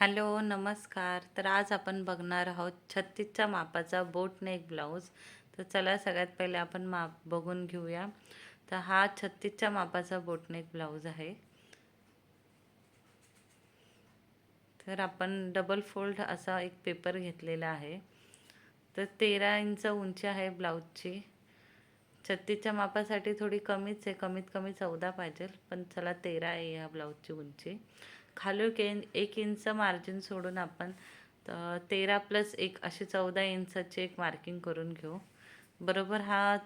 Hello, नमस्कार. तर आज आपण बघणार आहोत 36च्या मापाचा बोट नेक ब्लाऊज. तर चला सगळ्यात पहिले आपण माप बघून घेऊया. तर हा 36च्या मापाचा बोट नेक ब्लाऊज आहे. तर आपण डबल फोल्ड असा एक पेपर घेतलेला आहे. तर 13 इंच उंची आहे ब्लाऊजची. 36च्या मापासाठी थोडी कमीच आहे, कमीत कमी 14 पाहिजे, पण चला 13 आहे ह्या ब्लाऊजची उंची. खाली 1 इंच मार्जिन सोडून आपण 13 प्लस 1 अशी 14 इंचाची एक मार्किंग करून घेऊ. बरोबर हा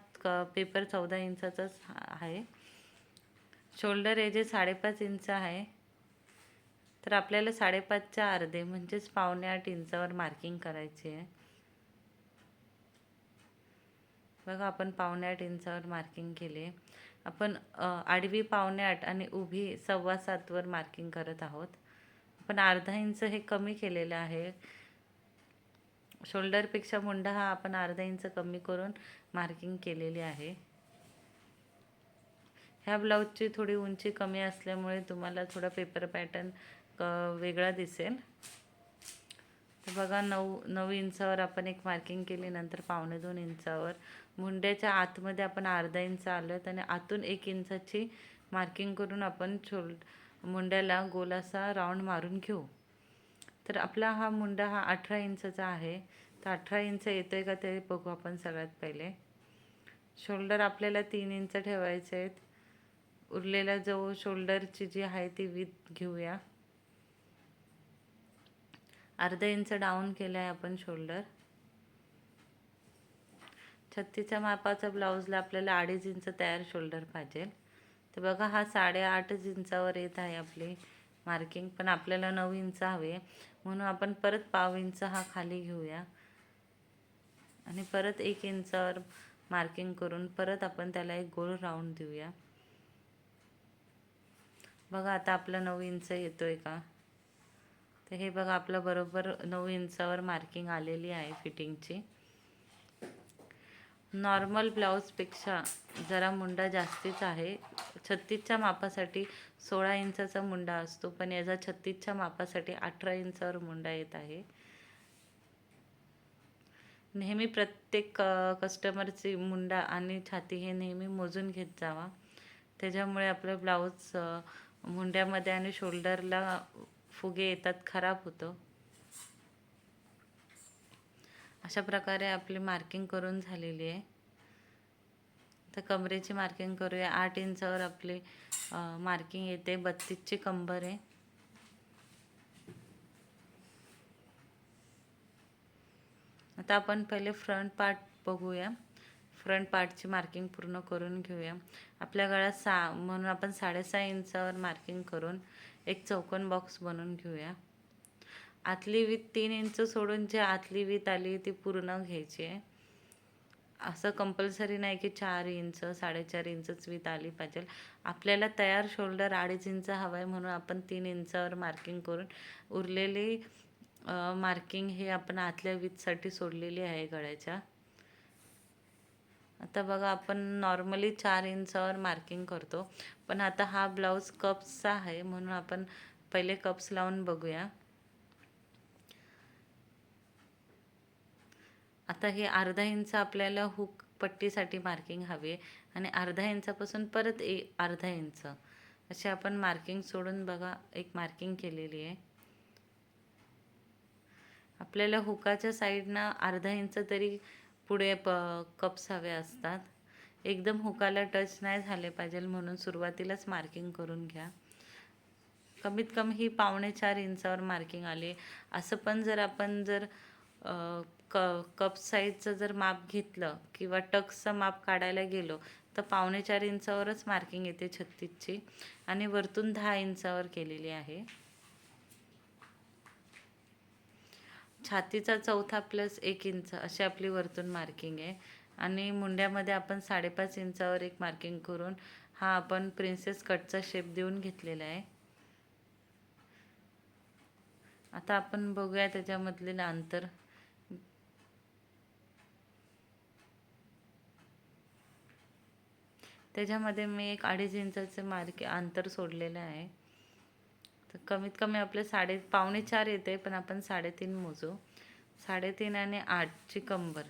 पेपर 14 इंचाचाच आहे. शोल्डर एजे 5.5 इंच आहे. तर आपल्याला 5.5च्या अर्धे म्हणजेच 7.25 इंचावर मार्किंग करायची आहे. बघा आपण 7.25 इंचावर मार्किंग केले. आपण आडवी 7.25 आणि उभी 7.25 वर मार्किंग करत आहोत. आपण अर्धा इंच हे कमी केलेलं आहे. शोल्डरपेक्षा मुंडा हा आपण अर्धा इंच कमी करून मार्किंग केलेली आहे. ह्या ब्लाऊजची थोडी उंची कमी असल्यामुळे तुम्हाला थोडा पेपर पॅटर्न वेगळा दिसेल. तर बघा 9 इंचावर आपण एक मार्किंग केली, नंतर 2.25 इंचावर मुंड्याच्या आतमध्ये आपण अर्धा इंच आलो आणि आतून 1 इंचाची मार्किंग करून आपण मुंड्याला गोल असा राऊंड मारून घेऊ. तर आपला हा मुंडा हा 18 इंचाचा आहे. तर 18 इंच येतोय का ते बघू आपण सगळ्यात पहिले. शोल्डर आपल्याला 3 इंच ठेवायचे आहेत. उरलेला जो शोल्डरची जी आहे ती विड्थ घेऊया. अर्धा इंच डाऊन केला आहे आपण शोल्डर. 36च्या मापाचा ब्लाऊजला आपल्याला 2.5 इंच तयार शोल्डर पाहिजे. तर बघा हा 8.5 इंचावर येत आहे आपली मार्किंग, पण आपल्याला 9 इंच हवे म्हणून आपण परत पाव इंच हा खाली घेऊया आणि परत 1 इंचावर मार्किंग करून परत आपण त्याला एक गोल राऊंड देऊया. बघा आता आपला 9 इंच येतोय का. तर हे बघा आपलं बरोबर 9 इंचावर मार्किंग आलेली आहे फिटिंगची. नॉर्मल ब्लाऊजपेक्षा जरा मुंडा जास्तीच आहे. 36च्या मापासाठी 16 इंचाचा मुंडा असतो, पण याचा 36च्या मापासाठी 18 इंचावर मुंडा येत आहे. नेहमी प्रत्येक कस्टमरची मुंडा आणि छाती हे नेहमी मोजून घेत जावा. त्याच्यामुळे आपलं ब्लाऊज मुंड्यामध्ये आणि शोल्डरला फुगे येतात, खराब होतं. अशा प्रकारे आपली मार्किंग करून झालेली आहे. तर कमरेची मार्किंग करूया. 8 इंचावर आपली मार्किंग येते. 32ची कंबर आहे. आता आपण पहिले फ्रंट पार्ट बघूया. फ्रंट पार्टची मार्किंग पूर्ण करून घेऊया. आपल्या गळ्यात म्हणून आपण 6.5 इंचावर मार्किंग करून एक चौकोन बॉक्स बनवून घेऊया. आतली वीत 3 इंच सोडून जी आतली वीत आली ती पूर्ण घ्यायची आहे. असं कंपल्सरी नाही की 4 इंच 4.5 इंचच वीत आली पाहिजे. आपल्याला तयार शोल्डर 2.5 इंच हवा आहे म्हणून आपण 3 इंचावर मार्किंग करून उरलेली मार्किंग हे आपण आतल्या वीतसाठी सोडलेली आहे गळ्याच्या. आता बघा आपण नॉर्मली 4 इंचावर मार्किंग करतो, पण आता हा ब्लाऊज कप्सचा आहे म्हणून आपण पहिले कप्स लावून बघूया. आता हे अर्धा इंच आपल्याला हुक पट्टीसाठी मार्किंग हवे आणि अर्धा इंचापासून परत अर्धा इंच अशी आपण मार्किंग सोडून बघा एक मार्किंग केलेली आहे. आपल्याला हुकाच्या साईडनं अर्धा इंच तरी पुढे कप्स हवे असतात. एकदम हुकाला टच नाही झाले पाहिजे म्हणून सुरुवातीलाच मार्किंग करून घ्या. कमीत कमी ही 4.25 इंचावर मार्किंग आली. असं पण जर आपण कप साईजचं जर माप घेतलं किंवा टक्सचं माप काढायला गेलो तर 4.25 इंचावरच मार्किंग येते 36ची आणि वरतून 10 इंचावर केलेली आहे. छातीचा चौथा प्लस 1 इंच अशी आपली वरतून मार्किंग आहे आणि मुंड्यामध्ये आपण 5.5 इंचावर एक मार्किंग करून हा आपण प्रिन्सेस कटचा शेप देऊन घेतलेला आहे. आता आपण बघूया त्याच्यामधले अंतर. त्याच्यामध्ये मी एक 2.5 इंचाचे अंतर सोडलेलं आहे. तर कमीत कमी आपले 3.25 येते, पण आपण 3.5 मोजू. 3.5 आणि 8ची कंबर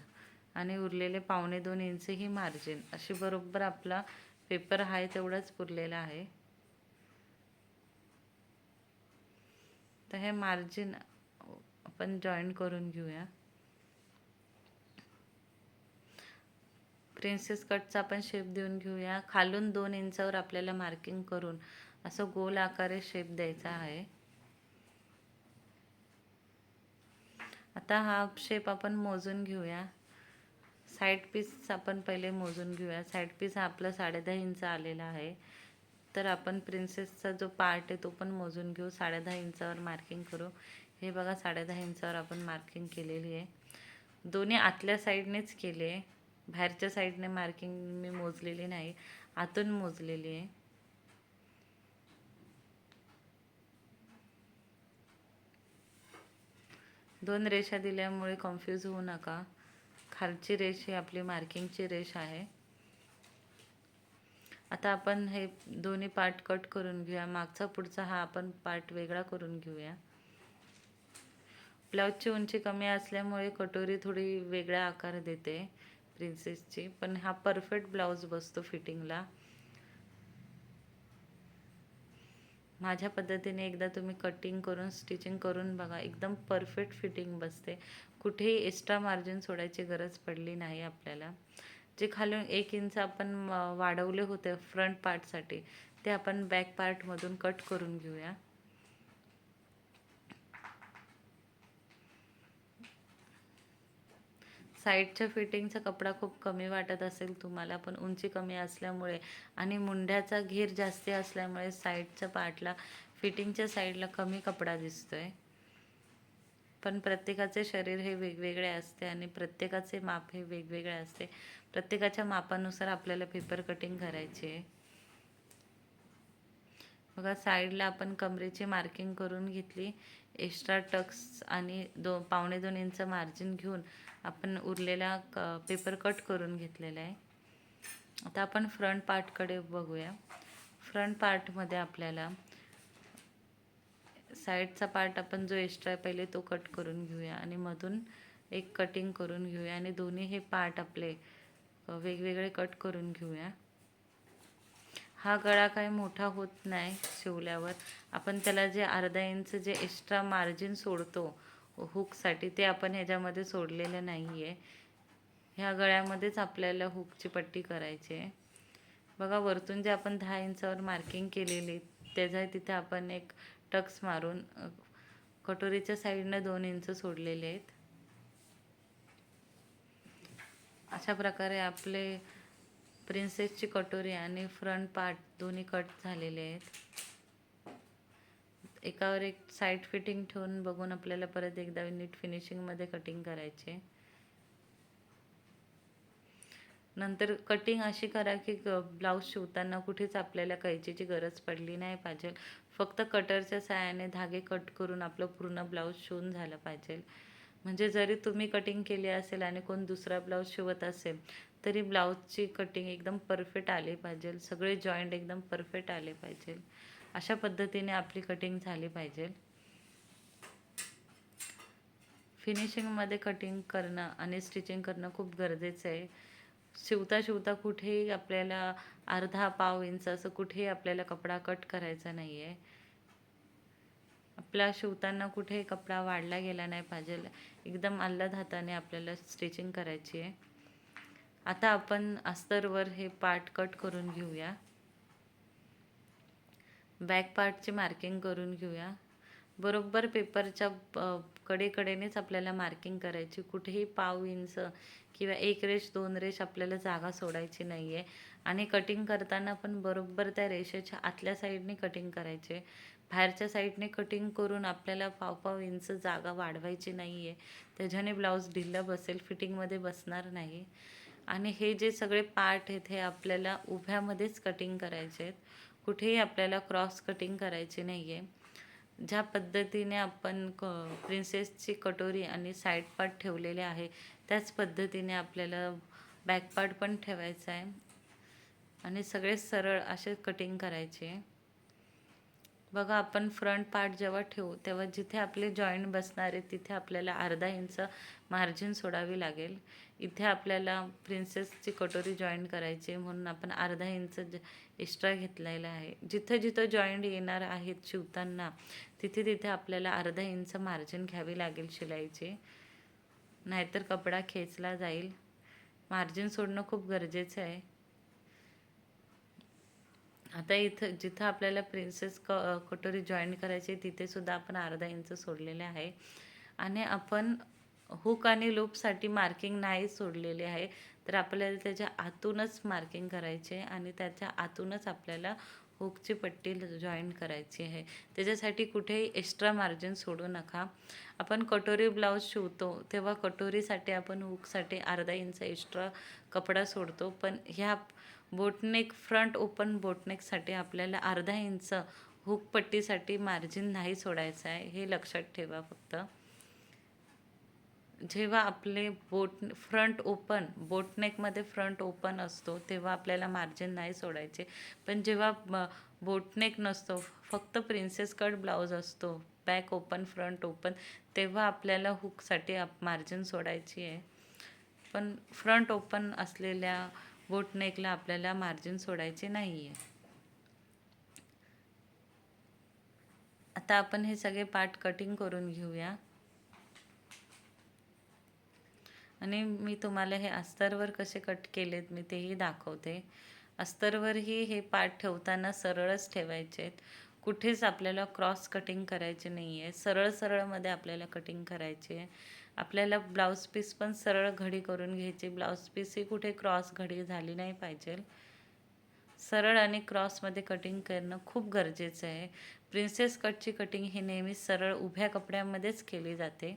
आणि उरलेले 2.25 इंच ही मार्जिन, अशी बरोबर आपला पेपर आहे तेवढाच पुरलेला आहे. तर हे मार्जिन आपण जॉईन करून घेऊया. प्रिन्सेस कटचा आपण शेप देऊन घेऊया. खालून 2 इंचावर आपल्याला मार्किंग करून असं गोल आकारे शेप द्यायचा आहे. आता हा शेप आपण मोजून घेऊया. साईड पीस आपण पहिले मोजून घेऊया. साईड पीस हा आपला 10.5 इंच आलेला आहे. तर आपण प्रिन्सेसचा जो पार्ट आहे तो पण मोजून घेऊ. 10.5 इंचावर मार्किंग करू. हे बघा 10.5 इंचावर आपण मार्किंग केलेली आहे. दोन्ही आतल्या साईडनेच केले आहे, बाहेरच्या साईडने मार्किंग मी मोजलेली नाही, आतून मोजलेली आहे. दोन रेषा दिल्यामुळे कन्फ्यूज होऊ नका. खालची रेष ही आपली मार्किंगची रेष आहे. आता आपण हे दोन्ही पार्ट कट करून घेऊया. मागचा पुढचा हा आपण पार्ट वेगळा करून घेऊया. ब्लाऊजची उंची कमी असल्यामुळे कटोरी थोडी वेगळा आकार देते प्रिन्सेसची, पण हा परफेक्ट ब्लाऊज बसतो फिटिंगला. माझ्या पद्धतीने एकदा तुम्ही कटिंग करून स्टिचिंग करून बघा, एकदम परफेक्ट फिटिंग बसते. कुठेही एक्स्ट्रा मार्जिन सोडायची गरज पडली नाही आपल्याला. जे खालून 1 इंच आपण वाढवले होते फ्रंट पार्टसाठी, ते आपण बॅक पार्टमधून कट करून घेऊया. साईडच्या फिटिंगचा कपडा खूप कमी वाटत असेल तुम्हाला, पण उंची कमी असल्यामुळे आणि मुंड्याचा घेर जास्ती असल्यामुळे साईडच्या पार्टला फिटिंगच्या साईडला कमी कपडा दिसतोय. पण प्रत्येकाचे शरीर हे वेगवेगळे असते आणि प्रत्येकाचे माप हे वेगवेगळे असते. प्रत्येकाच्या मापानुसार आपल्याला पेपर कटिंग करायची आहे. बघा साईडला आपण कमरेची मार्किंग करून घेतली. एक्स्ट्रा टक्स आणि 2.25 इंच मार्जिन घेऊन आपण उरलेला पेपर कट करून घेतलेला आहे. आता आपण फ्रंट पार्टकडे बघूया. फ्रंट पार्टमध्ये आपल्याला साईडचा पार्ट आपण जो एक्स्ट्रा पहिले तो कट करून घेऊया आणि मधून एक कटिंग करून घेऊया आणि दोन्ही हे पार्ट आपले वेगवेगळे कट करून घेऊया. हा गळा काही मोठा होत नाही शिवल्यावर. आपण त्याला जे अर्धा इंच जे एक्स्ट्रा मार्जिन सोडतो हुकसाठी, ते आपण ह्याच्यामध्ये सोडलेलं नाही आहे. ह्या गळ्यामध्येच आपल्याला हुकची पट्टी करायची आहे. बघा वरतून जे आपण 10 इंचावर मार्किंग केलेली त्याच्या तिथे आपण एक टक्स मारून कटोरीच्या साईडनं 2 इंच सोडलेले आहेत. अशा प्रकारे आपले प्रिन्सेसची कटोरी आणि फ्रंट पार्ट दोन्ही कट झालेले आहेत. एकावर एक साईड फिटिंग ठेवून बघून आपल्याला परत एकदा नीट फिनिशिंगमध्ये कटिंग करायचे. नंतर कटिंग अशी करा की ब्लाऊज शिवताना कुठेच आपल्याला कैचीची गरज पडली नाही पाहिजे. फक्त कटरच्या साहाय्याने धागे कट करून आपलं पूर्ण ब्लाऊज शिवून झालं पाहिजे. म्हणजे जरी तुम्ही कटिंग केली असेल आणि कोण दुसरा ब्लाऊज शिवत असेल तरी ब्लाऊजची कटिंग एकदम परफेक्ट आली पाहिजे. सगळे जॉईंट एकदम परफेक्ट आले पाहिजे. अशा पद्धतीने आपली कटिंग झाली पाहिजे. फिनिशिंगमध्ये कटिंग करणं आणि स्टिचिंग करणं खूप गरजेचं आहे. शिवता शिवता कुठेही आपल्याला अर्धा पाव इंच असं कुठेही आपल्याला कपडा कट करायचा नाही आहे. आपला शिवताना कुठेही कपडा वाढला गेला नाही पाहिजे. एकदम अल्लद हाताने आपल्याला स्टिचिंग करायची आहे. आता आपण अस्तरवर हे पार्ट कट करून घेऊया. बॅक पार्टची मार्किंग करून घेऊया. बरोबर पेपरच्या कडेकडेनेच आपल्याला मार्किंग करायची. कुठेही पाव इंच किंवा 1 रेष 2 रेष आपल्याला जागा सोडायची नाही आहे. आणि कटिंग करताना पण बरोबर त्या रेषेच्या आतल्या साईडने कटिंग करायचे. बाहेरच्या साईडने कटिंग करून आपल्याला पाव इंच जागा वाढवायची नाही आहे. त्याच्याने ब्लाऊज ढिला बसेल, फिटिंगमध्ये बसणार नाही. आणि हे जे सगळे पार्ट आहेत हे आपल्याला उभ्यामध्येच कटिंग करायचे आहेत. कुठेही आपल्याला क्रॉस कटिंग करायची नाही आहे. ज्या पद्धतीने आपण प्रिन्सेसची कटोरी आणि साईड पार्ट ठेवलेले आहे त्याच पद्धतीने आपल्याला बॅक पार्ट पण ठेवायचा आहे आणि सगळे सरळ असे कटिंग करायचे. बघा आपण फ्रंट पार्ट जेव्हा ठेवू तेव्हा जिथे आपले जॉईंट बसणार आहे तिथे आपल्याला अर्धा इंच मार्जिन सोडावी लागेल. इथे आपल्याला प्रिन्सेसची कटोरी जॉईन करायची म्हणून आपण अर्धा इंच एक्स्ट्रा घेतलेला आहे. जिथं जिथं जॉईंट येणार आहेत शिवताना तिथे तिथे आपल्याला अर्धा इंच मार्जिन घ्यावी लागेल शिलाईची, नाहीतर कपडा खेचला जाईल. मार्जिन सोडणं खूप गरजेचं आहे. आता इथं जिथं आपल्याला प्रिन्सेस कटोरी जॉईन करायची तिथे सुद्धा आपण अर्धा इंच सोडलेले आहे. आणि आपण हुक आणि लूपसाठी मार्किंग नाही सोडलेले आहे, तर आपल्याला त्याच्या आतूनच मार्किंग करायचे आणि त्याच्या आतूनच आपल्याला हुकची पट्टी जॉईन करायची आहे. त्याच्यासाठी कुठेही एक्स्ट्रा मार्जिन सोडू नका. आपण कटोरी ब्लाऊज शिवतो तेव्हा कटोरीसाठी आपण हुकसाठी अर्धा इंच एक्स्ट्रा कपडा सोडतो, पण ह्या बोटनेक फ्रंट ओपन बोटनेकसाठी आपल्याला अर्धा इंच हुक पट्टीसाठी मार्जिन नाही सोडायचं आहे, हे लक्षात ठेवा फक्त. जेव्हा आपले फ्रंट ओपन बोटनेकमध्ये फ्रंट ओपन असतो तेव्हा आपल्याला मार्जिन नाही सोडायचे, पण जेव्हा बोटनेक नसतो फक्त प्रिन्सेस कट ब्लाऊज असतो बॅक ओपन फ्रंट ओपन तेव्हा आपल्याला हुकसाठी मार्जिन सोडायची आहे. पण फ्रंट ओपन असलेल्या बोटनेकला आपल्याला मार्जिन सोडायचे नाही आहे. आता आपण हे सगळे पार्ट कटिंग करून घेऊया. आणि मी तुम्हाला हे अस्तरवर कसे कट केलेत मी तेही दाखवते. अस्तरवरही हे पार्ट ठेवताना सरळच ठेवायचे आहेत, कुठेच आपल्याला क्रॉस कटिंग करायचे नाही आहे. सरळ सरळमध्ये आपल्याला कटिंग करायची आहे. आपल्याला ब्लाऊज पीस पण सरळ घडी करून घ्यायची. ब्लाऊज पीसही कुठे क्रॉस घडी झाली नाही पाहिजे. सरळ आणि क्रॉसमध्ये कटिंग करणं खूप गरजेचं आहे. प्रिन्सेस कटची कटिंग ही नेहमी सरळ उभ्या कपड्यामध्येच केली जाते.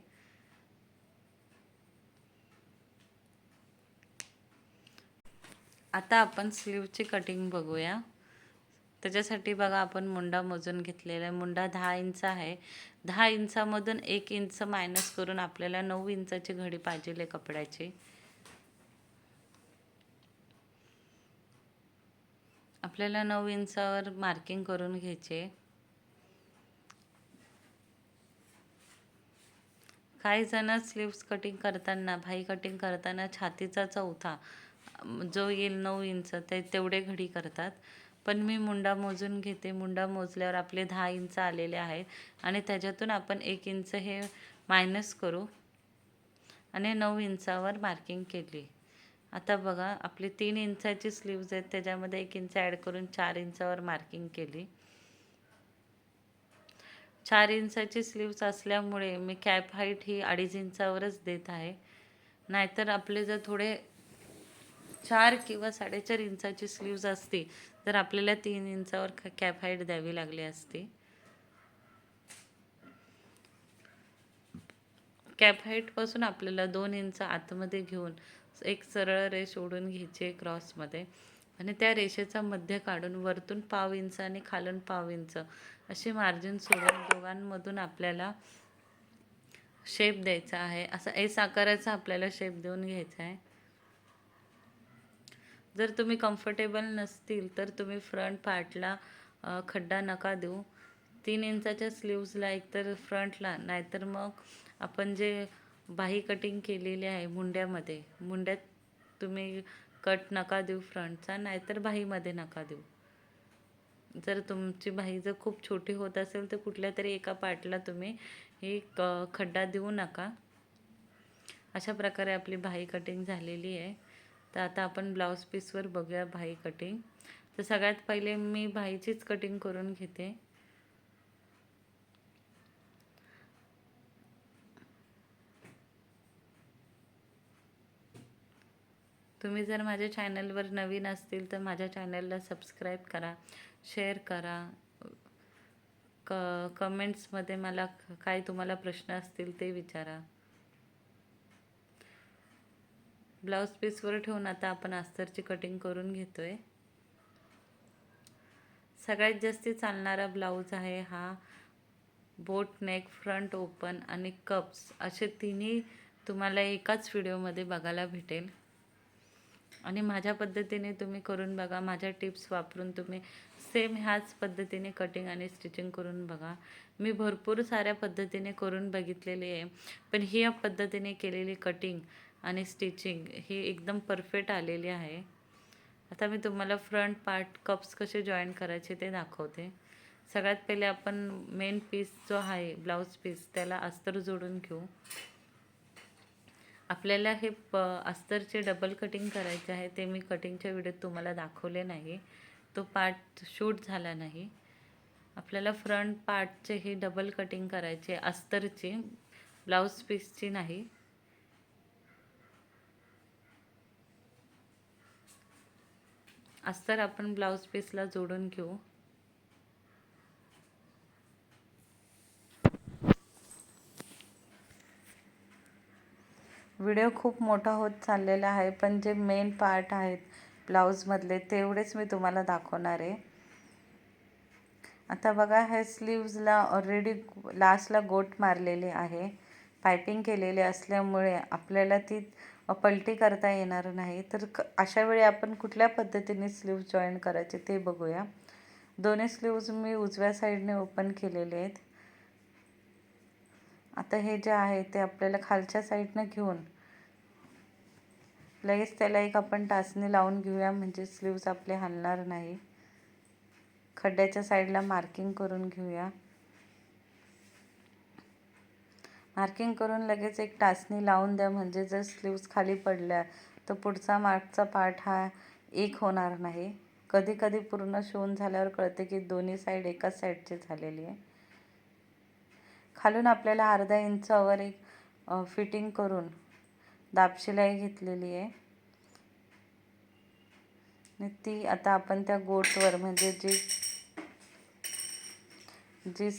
आता आपण स्लीवची कटिंग बघूया. त्याच्यासाठी बघा आपण मुंडा मोजून घेतलेला आहे. मुंडा 10 इंच आहे. 10 इंचामधून 1 इंच मायनस करून आपल्याला 9 इंचाची घडी पाहिजे आहे कपड्याची. आपल्याला 9 इंचावर मार्किंग करून घ्यायचे. काही जण स्लीव्स कटिंग करताना भाई कटिंग करताना छातीचा चौथा जो येईल 9 इंच तेवढे घडी करतात, पण मी मुंडा मोजून घेते. मुंडा मोजल्यावर आपले 10 इंच आलेले आहेत आणि त्याच्यातून आपण 1 इंच हे मायनस करू आणि 9 इंचावर मार्किंग केली. आता बघा आपली 3 इंचाची स्लीव्ज आहेत त्याच्यामध्ये 1 इंच ॲड करून 4 इंचावर मार्किंग केली. 4 इंचाची स्लीव्स असल्यामुळे मी कॅप हाईट ही 2.5 इंचावरच देत आहे, नाहीतर आपले जर थोडे 4 किंवा 4.5 इंचाची स्लीव्ज असती तर आपल्याला 3 इंचावर कॅप हाईट द्यावी लागली असती. कॅप हाईटपासून आपल्याला 2 इंच आतमध्ये घेऊन एक सरळ रेष ओढून घ्यायची आहे क्रॉसमध्ये आणि त्या रेषेचा मध्य काढून वरतून पाव इंच आणि खालून पाव इंच अशी मार्जिन सोडून दोघांमधून आपल्याला शेप द्यायचा आहे. असा एस आकाराचा आपल्याला शेप देऊन घ्यायचा आहे. जर तुम्ही कम्फर्टेबल नसतील तर तुम्ही फ्रंट पार्टला खड्डा नका देऊ. 3 इंचाच्या स्लीव्जला एकतर फ्रंटला नाहीतर मग आपण जे बाही कटिंग केलेली आहे मुंड्यात तुम्ही कट नका देऊ फ्रंटचा, नाहीतर बाहीमध्ये नका देऊ. जर तुमची बाही जर खूप छोटी होत असेल तर कुठल्या तरी एका पार्टला तुम्ही ही खड्डा देऊ नका. अशा प्रकारे आपली बाही कटिंग झालेली आहे. तर आता आपण ब्लाऊज पीसवर बघूया बाही कटिंग. तर सगळ्यात पहिले मी बाहीचीच कटिंग करून घेते. तुम्ही जर माझ्या चॅनलवर नवीन असतील तर माझ्या चॅनलला सबस्क्राईब करा, शेअर करा. कमेंट्समध्ये मला काय तुम्हाला प्रश्न असतील ते विचारा. ब्लाऊज पीसवर ठेवून आता आपण अस्तरची कटिंग करून घेतोय. सगळ्यात जास्ती चालणारा ब्लाऊज आहे हा. बोट नेक, फ्रंट ओपन आणि कप्स असे तिन्ही तुम्हाला एकाच व्हिडिओमध्ये बघायला भेटेल आणि माझ्या पद्धतीने तुम्ही करून बघा. माझ्या टिप्स वापरून तुम्ही सेम ह्याच पद्धतीने कटिंग आणि स्टिचिंग करून बघा. मी भरपूर साऱ्या पद्धतीने करून बघितलेली आहे, पण ही या पद्धतीने केलेली कटिंग आणि स्टिचिंग ही एकदम परफेक्ट आलेली आहे. आता मी तुम्हाला फ्रंट पार्ट कप्स कसे जॉईन करायचे ते दाखवते. सगळ्यात पहिले आपण मेन पीस जो आहे ब्लाऊज पीस त्याला अस्तर जोडून घेऊ. आपल्याला हे अस्तरचे डबल कटिंग करायचे आहे. ते मी कटिंगच्या व्हिडिओत तुम्हाला दाखवले नाही, तो पार्ट शूट झाला नाही. आपल्याला फ्रंट पार्टचे ही डबल कटिंग करायचे अस्तरची, ब्लाऊज पीसची नाही. अस्तर आपण ब्लाऊज पीसला जोडून घेऊ. व्हिडिओ खूप मोठा होत चाललेला आहे, पण जे मेन पार्ट आहेत ब्लाऊजमधले तेवढेच मी तुम्हाला दाखवणार आहे. आता बघा, हे स्लीव्जला ऑलरेडी लास्टला गोट मारलेली आहे. पायपिंग केलेली असल्यामुळे आपल्याला ती पलटी करता येणार नाही. तर अशा वेळी आपण कुठल्या पद्धतीने स्लीव्ज जॉईन करायचे ते बघूया. दोन्ही स्लीव्ज मी उजव्या साईडने ओपन केलेले आहेत. आता हे जे आहे ते आपल्याला खालच्या साईडनं घेऊन लगेच त्याला एक आपण टाचणी लावून घेऊया, म्हणजे स्लीव्ज आपले हलणार नाही. खड्ड्याच्या साईडला मार्किंग करून घेऊया. मार्किंग करून लगेच एक टाचणी लावून द्या, म्हणजे जर स्लीव्ज खाली पडल्या तर पुढचा मागचा पार्ट हा एक होणार नाही. कधी कधी पूर्ण शिवून झाल्यावर कळते की दोन्ही साईड एकाच साईडची झालेली आहे. खालून आपल्याला अर्धा इंचावर एक फिटिंग करून दाबशिलाई घेतलेली आहे आणि ती आता आपण त्या गोटवर, म्हणजे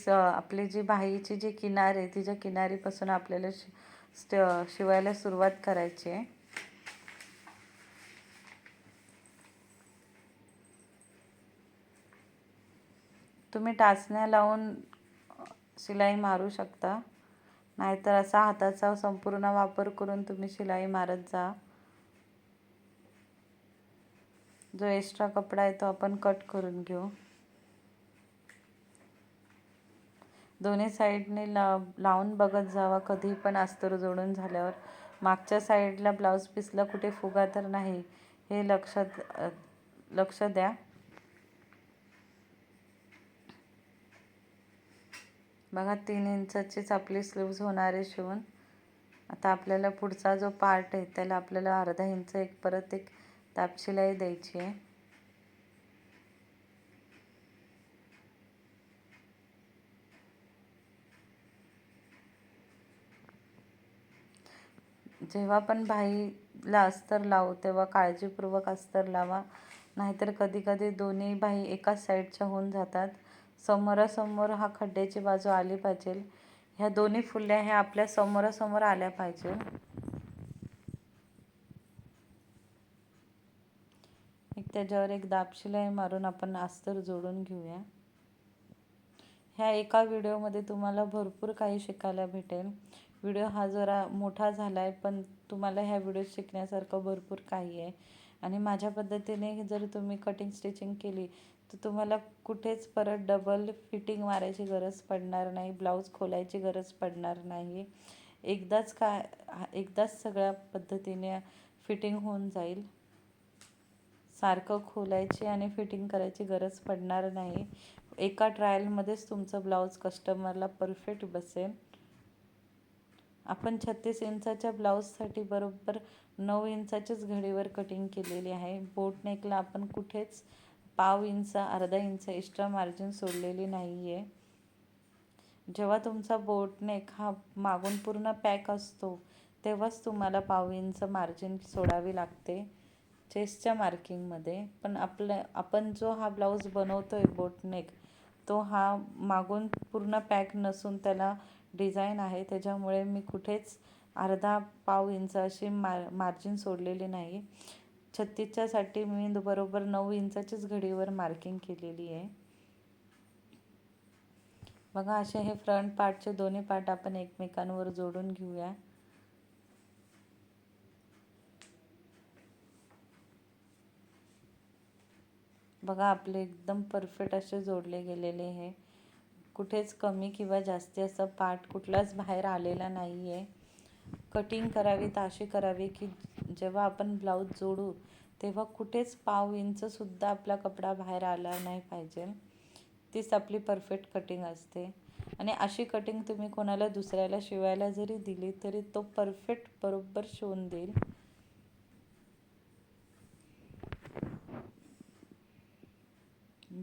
आपली जी बाहीची जी किनार आहे तिच्या किनारीपासून आपल्याला शिवायला सुरुवात करायची आहे. तुम्ही टाचण्या लावून शिलाई मारू शकता, नाहीतर असा हाताचा संपूर्ण वापर करून तुम्ही शिलाई मारत जा. जो एक्स्ट्रा कपडा आहे तो आपण कट करून घेऊ. दोन्ही साईडने लावून बघत जावा. कधी पण अस्तर जोडून झाल्यावर मागच्या साईडला ब्लाऊज पीसला कुठे फुगा तर नाही हे लक्ष द्या. बघा, 3 इंचाचीच आपली स्लीव्ज होणार आहे शिवून. आता आपल्याला पुढचा जो पार्ट आहे त्याला आपल्याला अर्धा इंच परत एक दाबशिलाई द्यायची आहे. जेव्हा पण बाहीला अस्तर लावू तेव्हा काळजीपूर्वक अस्तर लावा, नाहीतर कधी कधी दोन्ही बाही एकाच साईडच्या होऊन जातात. समोरासमोर हा खड्ड्याची बाजू आली पाहिजे. ह्या दोन्ही फुल्या ह्या आपल्या समोरासमोर आल्या पाहिजे. त्याच्यावर एक दाबशिलाई मारून आपण अस्तर जोडून घेऊया. ह्या एका व्हिडिओमध्ये तुम्हाला भरपूर काही शिकायला भेटेल. व्हिडिओ हा जरा मोठा झाला आहे, पण तुम्हाला ह्या व्हिडिओ शिकण्यासारखं भरपूर काही आहे. आणि माझ्या पद्धतीने जर तुम्ही कटिंग स्टिचिंग केली तर तुम्हाला कुठेच परत डबल फिटिंग मारायची गरज पडणार नाही, ब्लाऊज खोलायची गरज पडणार नाही. एकदाच सगळ्या पद्धतीने फिटिंग होऊन जाईल. सारखं खोलायची आणि फिटिंग करायची गरज पडणार नाही. एका ट्रायलमध्येच तुमचं ब्लाऊज कस्टमरला परफेक्ट बसेल. आपण 36 इंचाच्या ब्लाऊजसाठी बरोबर 9 इंचाचीच घडीवर कटिंग केलेली आहे. बोट नेकला आपण कुठेच पाव इंच अर्धा इंच एक्स्ट्रा मार्जिन सोडलेली नाही आहे. जेव्हा तुमचा बोट नेक हा मागून पूर्ण पॅक असतो तेव्हाच तुम्हाला पाव इंच मार्जिन सोडावी लागते चेस्टच्या मार्किंगमध्ये. पण आपण जो हा ब्लाऊज बनवतो आहे बोटनेक, तो हा मागून पूर्ण पॅक नसून त्याला डिझाईन आहे, त्याच्यामुळे मी कुठेच अर्धा पाव इंच अशी मार्जिन सोडलेली नाही. 36च्यासाठी मी बरोबर 9 इंचाचीच घडीवर मार्किंग केलेली आहे. बघा, असे हे फ्रंट पार्टचे दोन्ही पार्ट आपण एकमेकांवर जोडून घेऊया. बघा आपले एकदम परफेक्ट असे जोडले गेलेले आहे. कुठेच कमी किंवा जास्ती असं पार्ट कुठलाच बाहेर आलेला नाही आहे. कटिंग करावी तर अशी करावी की जेव्हा आपण ब्लाऊज जोडू तेव्हा कुठेच पाव इंचसुद्धा आपला कपडा बाहेर आला नाही पाहिजे. तीच आपली परफेक्ट कटिंग असते. आणि अशी कटिंग तुम्ही कोणाला दुसऱ्याला शिवायला जरी दिली तरी तो परफेक्ट बरोबर शिवून देईल.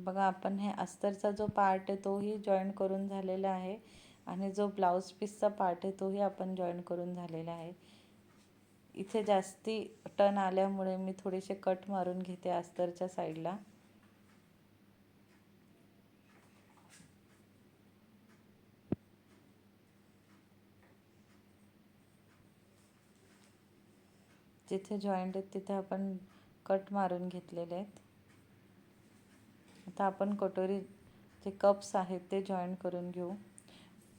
बघा आपण हे अस्तरचा जो पार्ट आहे तोही जॉईन करून झालेला आहे आणि जो ब्लाऊज पीसचा पार्ट आहे तोही आपण जॉईन करून झालेला आहे. इथे जास्ती टन आल्यामुळे मी थोडेसे कट मारून घेते अस्तरच्या साईडला. जिथे जॉईंट आहेत तिथे आपण कट मारून घेतलेले आहेत. आता आपण कटोरी जे कप्स आहेत ते जॉईन करून घेऊ.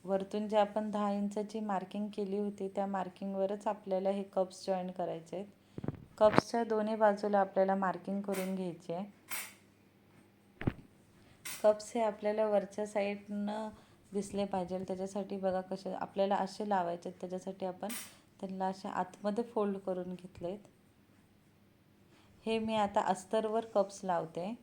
वरतून जे आपण 10 इंचाची मार्किंग केली होती त्या मार्किंगवरच आपल्याला हे कप्स जॉईन करायचे आहेत. कप्सच्या दोन्ही बाजूला आपल्याला मार्किंग करून घ्यायची आहे. कप्स हे आपल्याला वरच्या साईडनं दिसले पाहिजे त्याच्यासाठी बघा कसे आपल्याला असे लावायचे आहेत. त्याच्यासाठी आपण त्यांना असे आतमध्ये फोल्ड करून घेतलेत. हे मी आता अस्तरवर कप्स लावते.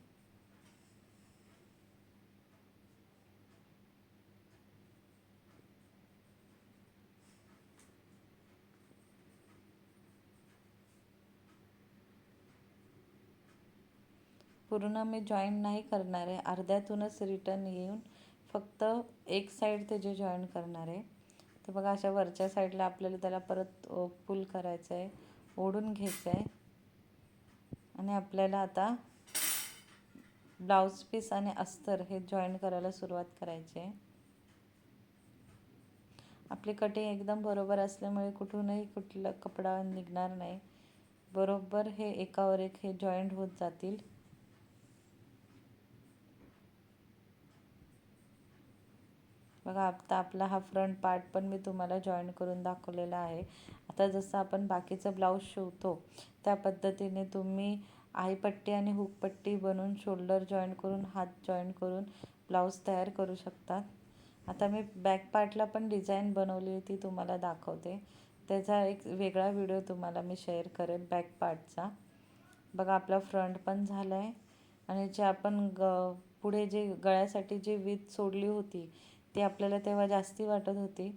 पूर्ण मी जॉईन नाही करणार आहे, अर्ध्यातूनच रिटर्न येऊन फक्त एक साईड त्याचे जॉईन करणार आहे. तर बघा अशा वरच्या साईडला आपल्याला त्याला परत पुल करायचं आहे, ओढून घ्यायचं आहे आणि आपल्याला आता ब्लाऊज पीस आणि अस्तर हे जॉईन करायला सुरुवात करायची आहे. आपली कटिंग एकदम बरोबर असल्यामुळे कुठूनही कुठला कपडा निघणार नाही. बरोबर हे एकावर एक हे जॉईंट होत जातील. बघा आता आपला हा फ्रंट पार्ट पण मी तुम्हाला जॉईन करून दाखवलेला आहे. आता जसं आपण बाकीचं ब्लाऊज शिवतो त्या पद्धतीने तुम्ही आईपट्टी आणि हुकपट्टी बनवून शोल्डर जॉईन करून हात जॉईन करून ब्लाऊज तयार करू शकतात. आता मी बॅक पार्टला पण डिझाईन बनवली होती तुम्हाला दाखवते. त्याचा एक वेगळा व्हिडिओ तुम्हाला मी शेअर करेन बॅक पार्टचा. बघा आपला फ्रंट पण झाला आहे आणि जे आपण पुढे जे गळ्यासाठी जी वीथ सोडली होती ती आपल्याला तेव्हा जास्ती वाटत होती,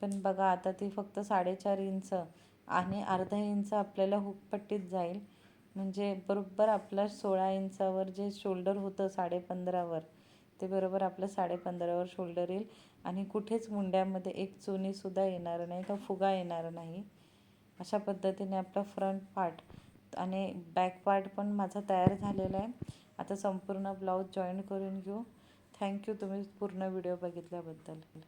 पण बघा आता ती फक्त 4.5 इंच आणि अर्धा इंच आपल्याला हुकपट्टीत जाईल. म्हणजे बरोबर आपला 16 इंचावर जे शोल्डर होतं 15.5वर ते बरोबर आपलं 15.5वर शोल्डर येईल आणि कुठेच मुंड्यामध्ये एक चुनीसुद्धा येणार नाही का फुगा येणार नाही. अशा पद्धतीने आपला फ्रंट पार्ट आणि बॅक पार्ट पण माझा तयार झालेला आहे. आता संपूर्ण ब्लाऊज जॉईन करून घेऊ. थँक्यू तुम्ही पूर्ण व्हिडिओ बघितल्याबद्दल.